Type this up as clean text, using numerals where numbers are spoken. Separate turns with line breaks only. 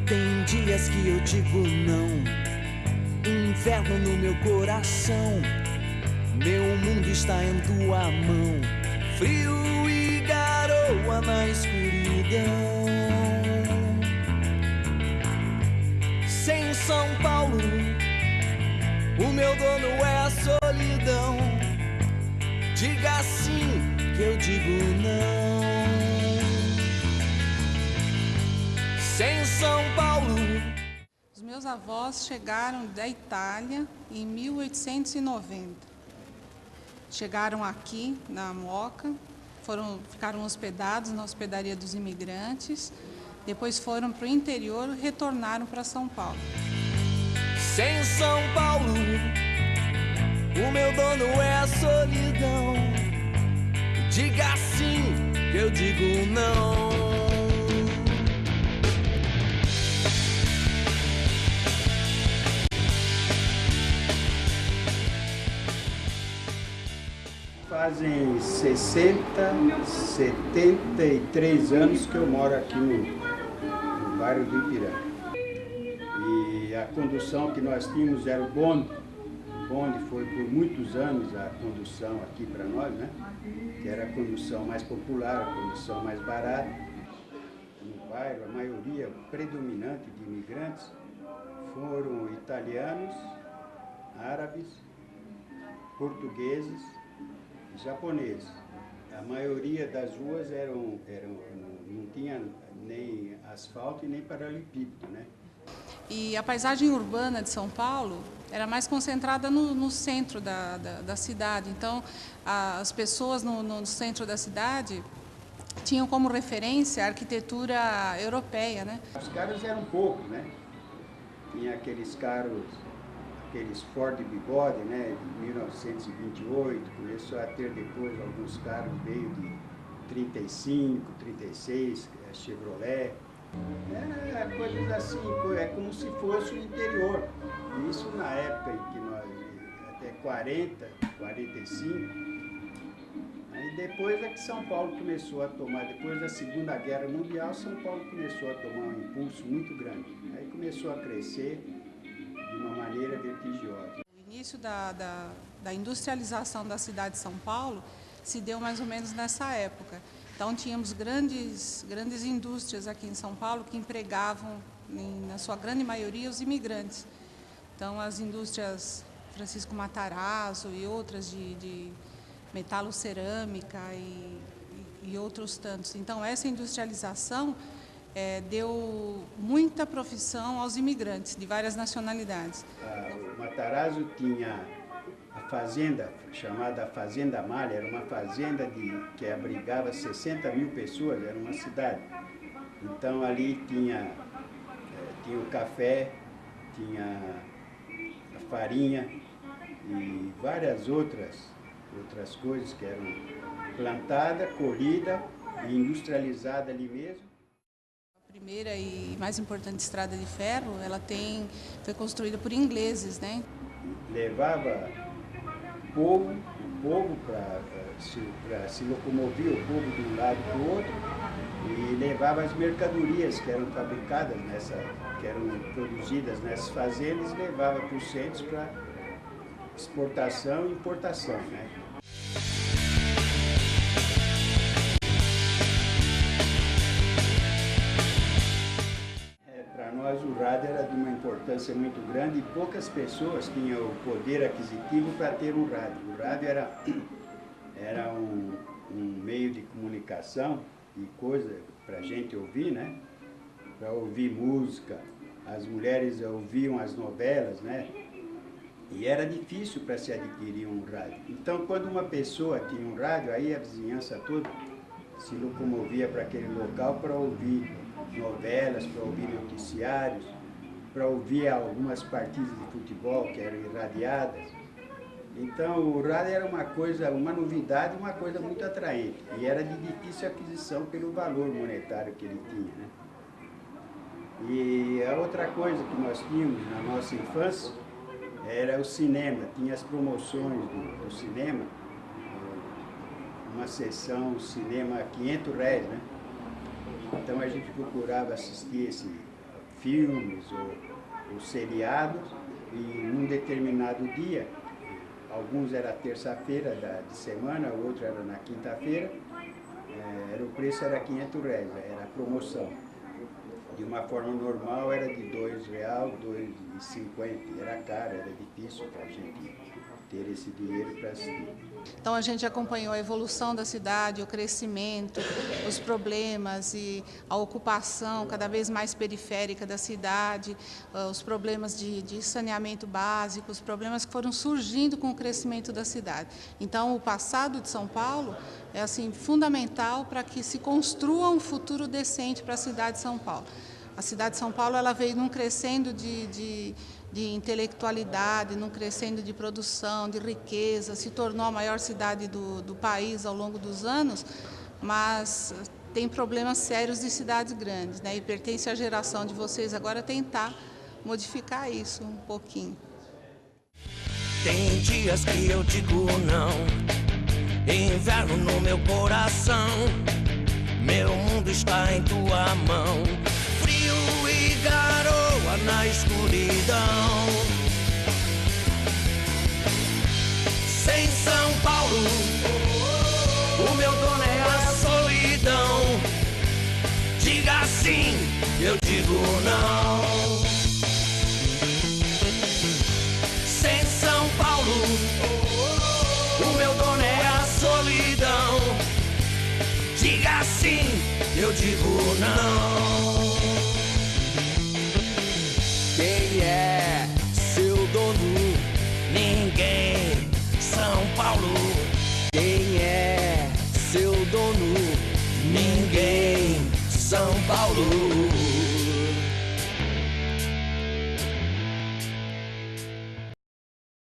Tem dias que eu digo não, inverno no meu coração. Meu mundo está em tua mão, frio e garoa na escuridão. Sem São Paulo, o meu dono é a solidão. Diga sim que eu digo não. Sem São Paulo.
Os meus avós chegaram da Itália em 1890. Chegaram aqui na Moca, ficaram hospedados na hospedaria dos imigrantes, depois foram para o interior e retornaram para São Paulo.
Sem São Paulo, o meu dono é a solidão. Diga sim que eu digo não.
Fazem 73 anos que eu moro aqui no bairro do Ipiranga. E a condução que nós tínhamos era o bonde. O bonde foi por muitos anos a condução aqui para nós, né? Que era a condução mais popular, a condução mais barata. No bairro, a maioria predominante de imigrantes foram italianos, árabes, portugueses, japoneses. A maioria das ruas não tinha nem asfalto e nem paralelepípedo, né?
E a paisagem urbana de São Paulo era mais concentrada no centro da cidade. Então, as pessoas no centro da cidade tinham como referência a arquitetura europeia, né?
Os carros eram poucos, né? Tinha aqueles carros, aqueles Ford Bigode, né, de 1928, começou a ter depois alguns carros veio de 35, 36, Chevrolet. Era coisas assim, é como se fosse o interior. Isso na época em que nós, até 40, 45. Aí depois é que São Paulo começou a tomar, depois da Segunda Guerra Mundial, São Paulo começou a tomar um impulso muito grande. Aí começou a crescer de uma maneira vertiginosa.
O início da industrialização da cidade de São Paulo se deu mais ou menos nessa época. Então, tínhamos grandes indústrias aqui em São Paulo que empregavam, na sua grande maioria, os imigrantes. Então, as indústrias Francisco Matarazzo e outras de metalocerâmica e outros tantos. Então, essa industrialização deu muita profissão aos imigrantes de várias nacionalidades.
O Matarazzo tinha a fazenda, chamada Fazenda Malha, era uma fazenda que abrigava 60 mil pessoas, era uma cidade. Então ali tinha o café, tinha a farinha e várias outras coisas que eram plantadas, colhidas e industrializadas ali mesmo.
A primeira e mais importante estrada de ferro, foi construída por ingleses, né?
Levava o povo para se locomover, o povo de um lado para o outro, e levava as mercadorias que eram fabricadas que eram produzidas nessas fazendas, e levava para os centros para exportação e importação, né? Para nós o rádio era de uma importância muito grande e poucas pessoas tinham o poder aquisitivo para ter um rádio. O rádio era um meio de comunicação e coisa para a gente ouvir, né? Para ouvir música. As mulheres ouviam as novelas, né? E era difícil para se adquirir um rádio. Então, quando uma pessoa tinha um rádio, aí a vizinhança toda se locomovia para aquele local para ouvir novelas, para ouvir noticiários, para ouvir algumas partidas de futebol que eram irradiadas. Então o rádio era uma novidade, uma coisa muito atraente. E era de difícil aquisição pelo valor monetário que ele tinha, né? E a outra coisa que nós tínhamos na nossa infância era o cinema. Tinha as promoções do cinema, uma sessão cinema R$ 500, né? Então a gente procurava assistir esse filmes ou seriados, e num determinado dia, alguns era terça-feira de semana, outro era na quinta-feira, o preço era R$500, era a promoção. De uma forma normal era de R$2, R$2,50, era caro, era difícil para a gente ter esse dinheiro para assistir.
Então a gente acompanhou a evolução da cidade, o crescimento, os problemas e a ocupação cada vez mais periférica da cidade, os problemas de saneamento básico, os problemas que foram surgindo com o crescimento da cidade. Então o passado de São Paulo é assim fundamental para que se construa um futuro decente para a cidade de São Paulo. A cidade de São Paulo ela veio num crescendo de intelectualidade, num crescendo de produção, de riqueza, se tornou a maior cidade do país ao longo dos anos, mas tem problemas sérios de cidades grandes, né? E pertence à geração de vocês agora tentar modificar isso um pouquinho.
Tem dias que eu digo não, inverno no meu coração, meu mundo está em tua mão. Frio e garoa na escuridão. Sem São Paulo, o meu dono é a solidão. Diga sim, eu digo não. Sem São Paulo, o meu dono é a solidão. Diga sim, eu digo não.
Quem é seu dono?
Ninguém. São Paulo.
Quem é seu dono?
Ninguém. São Paulo.